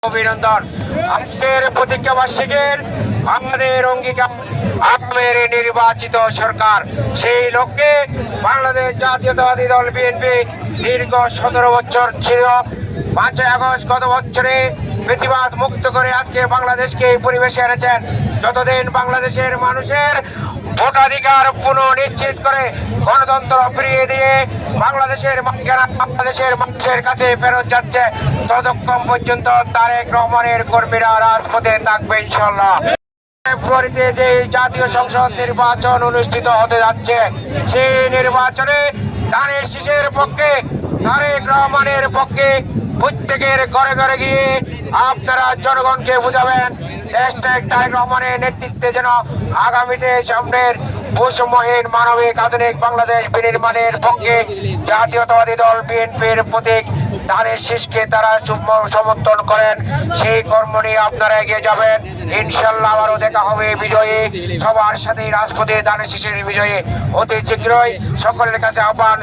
অভিনন্দন। আজকের প্রতিজ্ঞা বার্ষিকীর আমাদের অঙ্গীকার আপনার নির্বাচিত সরকার, সেই লক্ষ্যে বাংলাদেশ জাতীয়তাবাদী দল বিএনপি দীর্ঘ 17 বছর ছিল। 5ই আগস্ট গত বছরে প্রতিবাদ মুক্ত করে আজকে বাংলাদেশকে এই পরিবেশে এনেছেন। যতদিন বাংলাদেশের মানুষের ভোটাধিকার পুনঃনিশ্চিত করে গণতন্ত্র ফিরিয়ে দিয়ে বাংলাদেশের বাংলাদেশের মানুষের কাছে ফেরত যাচ্ছে, ততক্ষণ পর্যন্ত তারেক রহমানের কর্মীরা রাজপথে থাকবে ইনশাল্লাহ। ফেব্রুয়ারিতে যে জাতীয় সংসদ নির্বাচন অনুষ্ঠিত হতে যাচ্ছে, সেই নির্বাচনে ধানের শীষের পক্ষে, তারেক রহমানের পক্ষে প্রত্যেকের ঘরে ঘরে গিয়ে আপনারা জনগণকে বুঝাবেন তারেক রহমানের নেতৃত্বে যেন আগামীতে সামনের বৈষম্যহীন মানবিক আধুনিক বাংলাদেশ বিনির্মাণের পক্ষে জাতীয়তাবাদী দল বিএনপির প্রতীক ধানের শীষকে তারা সমর্থন করেন। সেই কর্ম নিয়ে আপনারা এগিয়ে যাবেন ইনশাল্লাহ। আবারও দেখা হবে বিজয়ী সবার সাথে রাজপথে ধানের শীষের বিজয়ী অতি শীঘ্রই। সকলের কাছে আহ্বান।